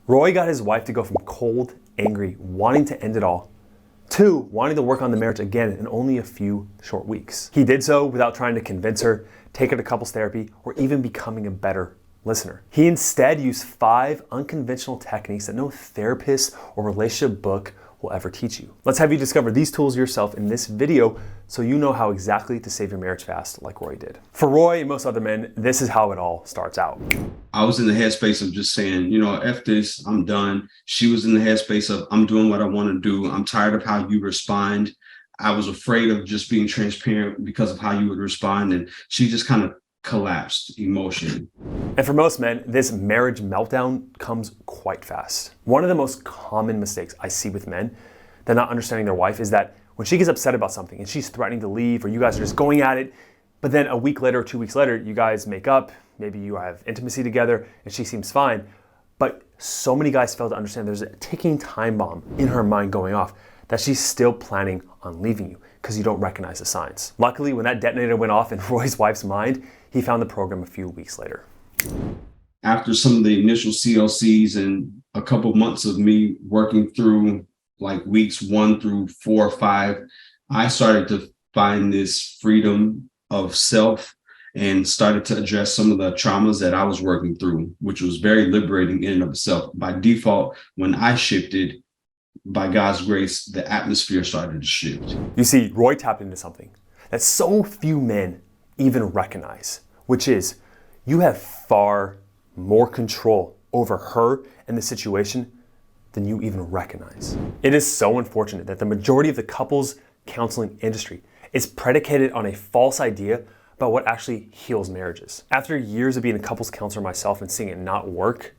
Roy got his wife to go from cold, angry, wanting to end it all, to wanting to work on the marriage again in only a few short weeks. He did so without trying to convince her, take her to couples therapy, or even becoming a better listener. He instead used 5 unconventional techniques that no therapist or relationship book will ever teach you. Let's have you discover these tools yourself in this video so you know how exactly to save your marriage fast like Roy did. For Roy and most other men, this is how it all starts out. I was in the headspace of just saying, F this, I'm done. She was in the headspace of, I'm doing what I want to do. I'm tired of how you respond. I was afraid of just being transparent because of how you would respond. And she just kind of collapsed emotionally. And for most men, this marriage meltdown comes quite fast. One of the most common mistakes I see with men that not understanding their wife is that when she gets upset about something and she's threatening to leave, or you guys are just going at it, but then a week later or 2 weeks later, you guys make up, maybe you have intimacy together and she seems fine. But so many guys fail to understand there's a ticking time bomb in her mind going off that she's still planning on leaving you because you don't recognize the signs. Luckily, when that detonator went off in Roy's wife's mind, he found the program a few weeks later. After some of the initial CLCs and a couple of months of me working through like weeks 1 through 4 or 5, I started to find this freedom of self and started to address some of the traumas that I was working through, which was very liberating in and of itself. By default, when I shifted, by God's grace, the atmosphere started to shift. You see, Roy tapped into something that so few men even recognize, which is you have far more control over her and the situation than you even recognize. It is so unfortunate that the majority of the couples counseling industry is predicated on a false idea about what actually heals marriages. After years of being a couples counselor myself and seeing it not work,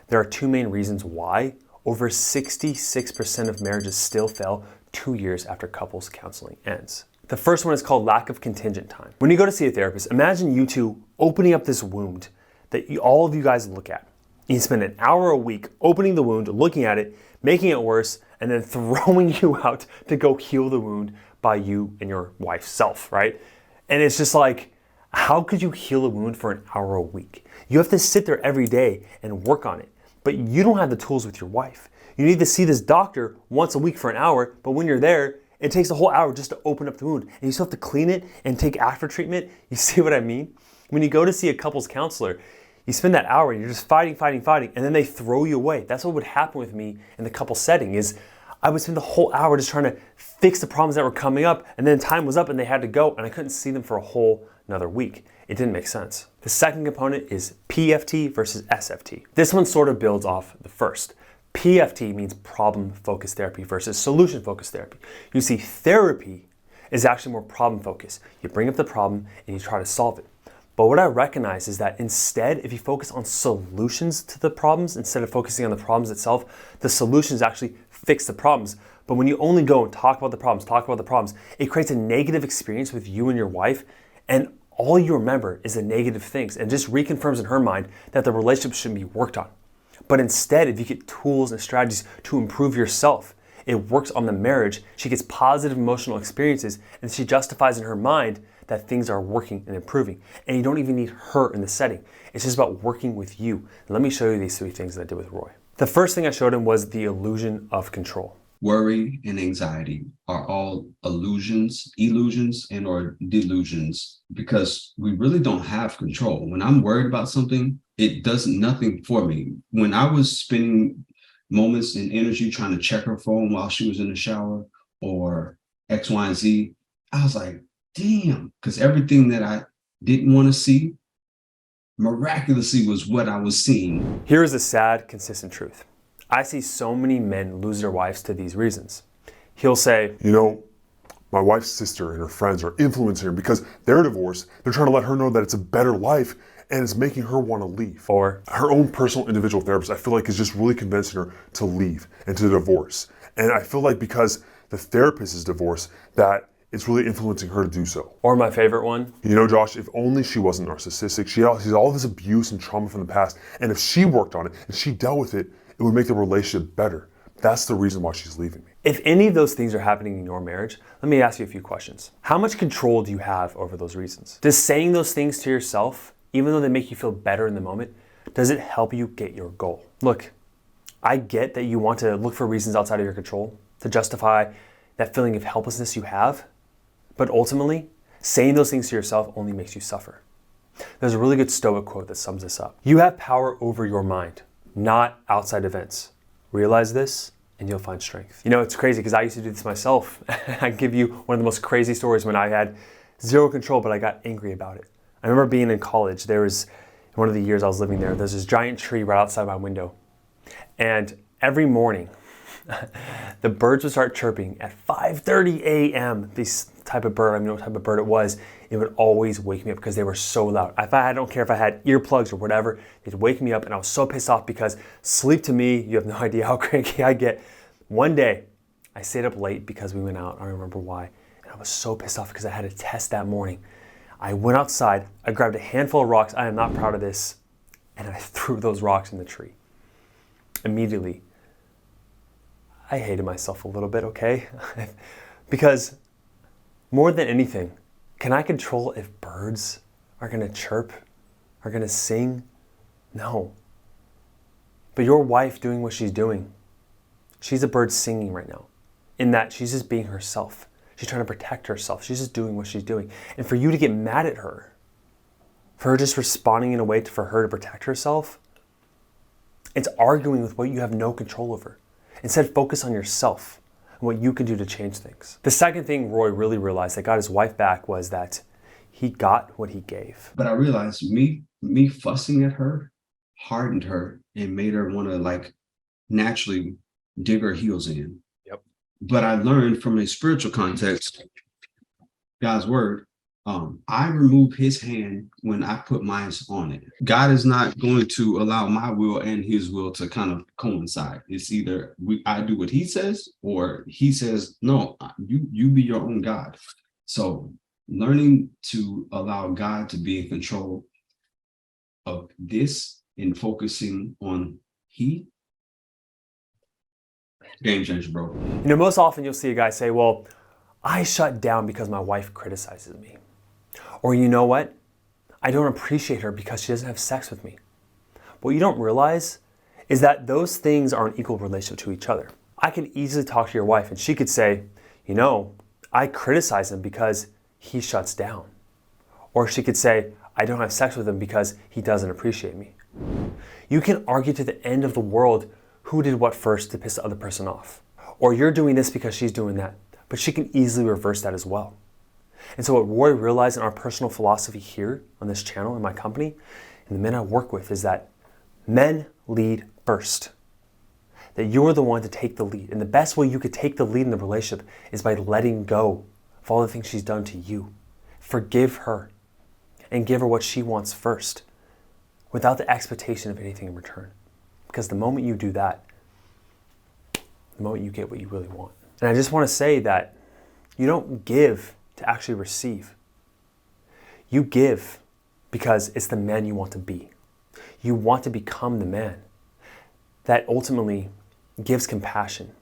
there are 2 main reasons why over 66% of marriages still fail 2 years after couples counseling ends. The first one is called lack of contingent time. When you go to see a therapist, imagine you two opening up this wound that all of you guys look at. You spend an hour a week opening the wound, looking at it, making it worse, and then throwing you out to go heal the wound by you and your wife's self, right? And it's just like, how could you heal a wound for an hour a week? You have to sit there every day and work on it, but you don't have the tools with your wife. You need to see this doctor once a week for an hour, but when you're there, it takes a whole hour just to open up the wound. And you still have to clean it and take after treatment. You see what I mean? When you go to see a couples counselor, you spend that hour and you're just fighting, and then they throw you away. That's what would happen with me in the couple setting is I would spend the whole hour just trying to fix the problems that were coming up, and then time was up and they had to go, and I couldn't see them for a whole another week. It didn't make sense. The second component is PFT versus SFT. This one sort of builds off the first. PFT means problem-focused therapy versus solution-focused therapy. You see, therapy is actually more problem-focused. You bring up the problem and you try to solve it. But what I recognize is that instead, if you focus on solutions to the problems, instead of focusing on the problems itself, the solutions actually fix the problems. But when you only go and talk about the problems, it creates a negative experience with you and your wife, and all you remember is the negative things, and just reconfirms in her mind that the relationship shouldn't be worked on. But instead, if you get tools and strategies to improve yourself, it works on the marriage. She gets positive emotional experiences, and she justifies in her mind that things are working and improving. And you don't even need her in the setting. It's just about working with you. And let me show you these 3 things that I did with Roy. The first thing I showed him was the illusion of control. Worry and anxiety are all illusions, and or delusions, because we really don't have control. When I'm worried about something, it does nothing for me. When I was spending moments and energy trying to check her phone while she was in the shower or X, Y, and Z, I was like, damn, because everything that I didn't want to see miraculously was what I was seeing. Here is the sad, consistent truth. I see so many men lose their wives to these reasons. He'll say, my wife's sister and her friends are influencing her because they're divorced. They're trying to let her know that it's a better life and it's making her want to leave. Or her own personal individual therapist, I feel like, is just really convincing her to leave and to divorce. And I feel like because the therapist is divorced, that it's really influencing her to do so. Or my favorite one. Josh, if only she wasn't narcissistic. She has all this abuse and trauma from the past. And if she worked on it and she dealt with it, it would make the relationship better. That's the reason why she's leaving me. If any of those things are happening in your marriage, let me ask you a few questions. How much control do you have over those reasons? Does saying those things to yourself, even though they make you feel better in the moment, does it help you get your goal? Look, I get that you want to look for reasons outside of your control to justify that feeling of helplessness you have, but ultimately, saying those things to yourself only makes you suffer. There's a really good Stoic quote that sums this up. You have power over your mind, not outside events. Realize this, and you'll find strength. You know, it's crazy because I used to do this myself. I give you one of the most crazy stories when I had zero control, but I got angry about it. I remember being in college. There was, one of the years I was living there's this giant tree right outside my window. And every morning, the birds would start chirping at 5:30 a.m. This type of bird, I don't know what type of bird it was, it would always wake me up because they were so loud. I don't care if I had earplugs or whatever, they'd wake me up, and I was so pissed off because sleep to me, you have no idea how cranky I get. One day, I stayed up late because we went out, I don't remember why, and I was so pissed off because I had a test that morning. I went outside, I grabbed a handful of rocks, I am not proud of this, and I threw those rocks in the tree. Immediately, I hated myself a little bit, okay? Because more than anything, can I control if birds are gonna chirp, are gonna sing? No. But your wife doing what she's doing, she's a bird singing right now, in that she's just being herself. She's trying to protect herself. She's just doing what she's doing. And for you to get mad at her, for her just responding in a way for her to protect herself, it's arguing with what you have no control over. Instead, focus on yourself and what you can do to change things. The second thing Roy really realized that got his wife back was that he got what he gave. But I realized me fussing at her hardened her and made her want to like naturally dig her heels in. Yep. But I learned from a spiritual context, God's word, I remove his hand when I put mine on it. God is not going to allow my will and his will to kind of coincide. It's either I do what he says, or he says, no, you be your own God. So learning to allow God to be in control of this and focusing on game changer, bro. You know, most often you'll see a guy say, well, I shut down because my wife criticizes me. Or you know what? I don't appreciate her because she doesn't have sex with me. What you don't realize is that those things are an equal relationship to each other. I could easily talk to your wife and she could say, you know, I criticize him because he shuts down. Or she could say, I don't have sex with him because he doesn't appreciate me. You can argue to the end of the world who did what first to piss the other person off. Or you're doing this because she's doing that. But she can easily reverse that as well. And so what Roy realized in our personal philosophy here on this channel in my company and the men I work with is that men lead first. That you're the one to take the lead. And the best way you could take the lead in the relationship is by letting go of all the things she's done to you. Forgive her and give her what she wants first without the expectation of anything in return. Because the moment you do that, the moment you get what you really want. And I just want to say that you don't give to actually receive. You give because it's the man you want to be. You want to become the man that ultimately gives compassion,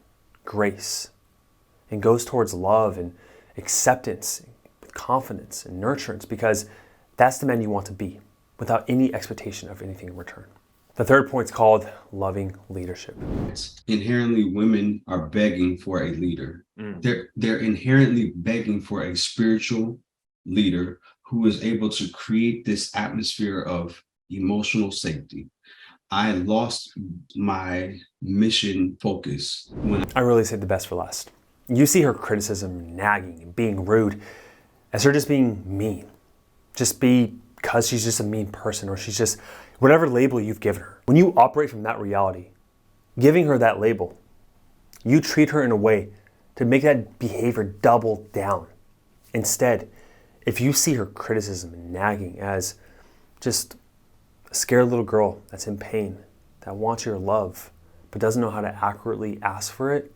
grace, and goes towards love and acceptance, confidence and nurturance, because that's the man you want to be without any expectation of anything in return. The third point is called loving leadership. Inherently, women are begging for a leader. They're inherently begging for a spiritual leader who is able to create this atmosphere of emotional safety. I lost my mission focus when I really saved the best for last. You see her criticism, nagging, and being rude as her just being mean. Just because she's just a mean person, or she's just whatever label you've given her. When you operate from that reality, giving her that label, you treat her in a way to make that behavior double down. Instead, if you see her criticism and nagging as just a scared little girl that's in pain, that wants your love, but doesn't know how to accurately ask for it,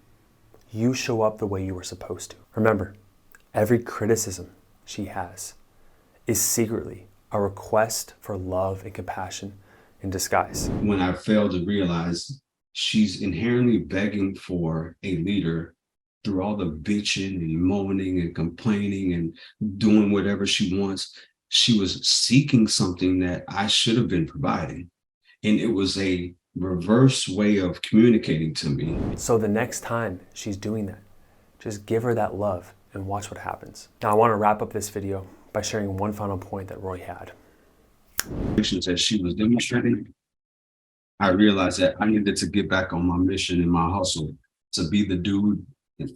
you show up the way you were supposed to. Remember, every criticism she has is secretly a request for love and compassion in disguise. When I failed to realize she's inherently begging for a leader through all the bitching and moaning and complaining and doing whatever she wants, she was seeking something that I should have been providing. And it was a reverse way of communicating to me. So the next time she's doing that, just give her that love and watch what happens. Now I want to wrap up this video by sharing one final point that Roy had. As she was demonstrating, I realized that I needed to get back on my mission and my hustle to be the dude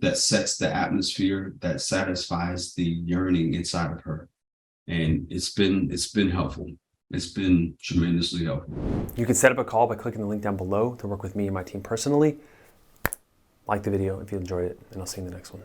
that sets the atmosphere, that satisfies the yearning inside of her. And it's been helpful. It's been tremendously helpful. You can set up a call by clicking the link down below to work with me and my team personally. Like the video if you enjoyed it, and I'll see you in the next one.